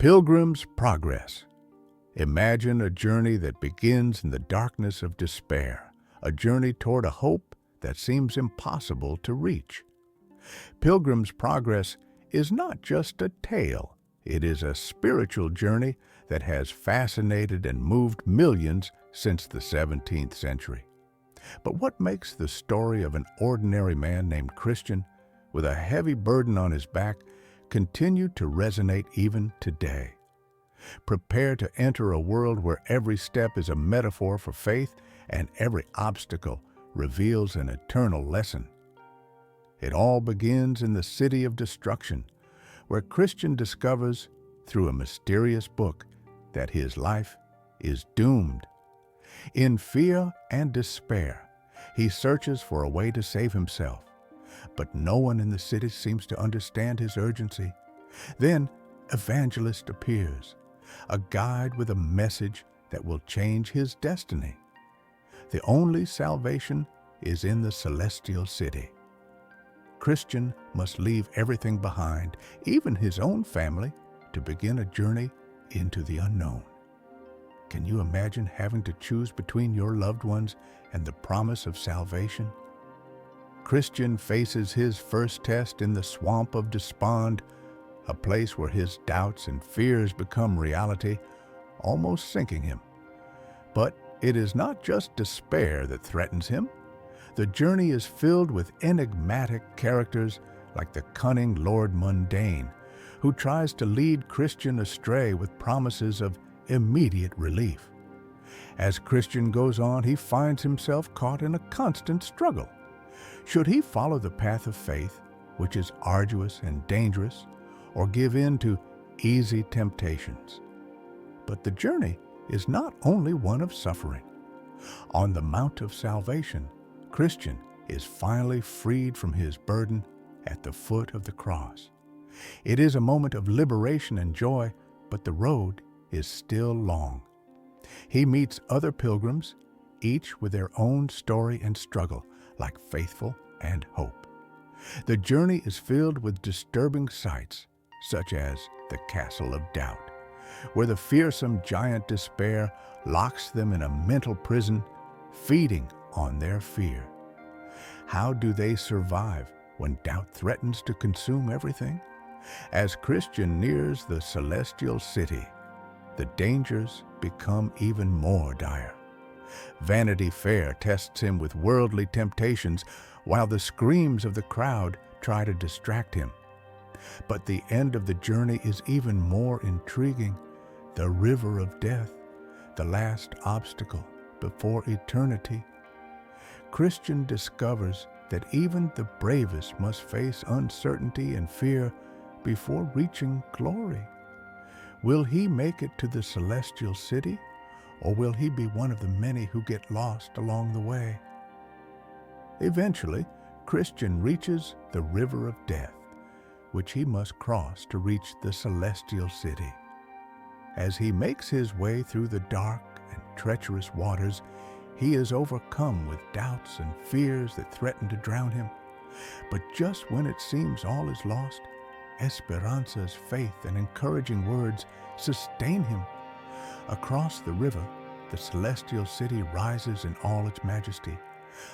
Pilgrim's Progress. Imagine a journey that begins in the darkness of despair, a journey toward a hope that seems impossible to reach. Pilgrim's Progress is not just a tale, it is a spiritual journey that has fascinated and moved millions since the 17th century. But what makes the story of an ordinary man named Christian, with a heavy burden on his back, continue to resonate even today? Prepare to enter a world where every step is a metaphor for faith and every obstacle reveals an eternal lesson. It all begins in the city of destruction, where Christian discovers, through a mysterious book, that his life is doomed. In fear and despair, he searches for a way to save himself, but no one in the city seems to understand his urgency. Then, Evangelist appears, a guide with a message that will change his destiny. The only salvation is in the celestial city. Christian must leave everything behind, even his own family, to begin a journey into the unknown. Can you imagine having to choose between your loved ones and the promise of salvation? Christian faces his first test in the swamp of despond, a place where his doubts and fears become reality, almost sinking him. But it is not just despair that threatens him. The journey is filled with enigmatic characters like the cunning Lord Mundane, who tries to lead Christian astray with promises of immediate relief. As Christian goes on, he finds himself caught in a constant struggle. Should he follow the path of faith, which is arduous and dangerous, or give in to easy temptations? But the journey is not only one of suffering. On the Mount of Salvation, Christian is finally freed from his burden at the foot of the cross. It is a moment of liberation and joy, but the road is still long. He meets other pilgrims, each with their own story and struggle, like faithful and hope. The journey is filled with disturbing sights, such as the Castle of Doubt, where the fearsome giant despair locks them in a mental prison, feeding on their fear. How do they survive when doubt threatens to consume everything? As Christian nears the celestial city, the dangers become even more dire. Vanity Fair tests him with worldly temptations, while the screams of the crowd try to distract him. But the end of the journey is even more intriguing. The river of death, the last obstacle before eternity. Christian discovers that even the bravest must face uncertainty and fear before reaching glory. Will he make it to the celestial city, or will he be one of the many who get lost along the way? Eventually, Christian reaches the river of death, which he must cross to reach the celestial city. As he makes his way through the dark and treacherous waters, he is overcome with doubts and fears that threaten to drown him. But just when it seems all is lost, Esperanza's faith and encouraging words sustain him. Across the river, the celestial city rises in all its majesty,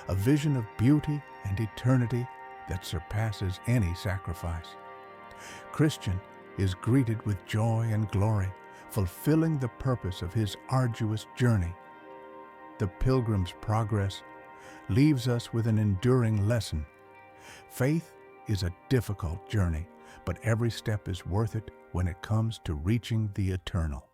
a vision of beauty and eternity that surpasses any sacrifice. Christian is greeted with joy and glory, fulfilling the purpose of his arduous journey. The Pilgrim's Progress leaves us with an enduring lesson. Faith is a difficult journey, but every step is worth it when it comes to reaching the eternal.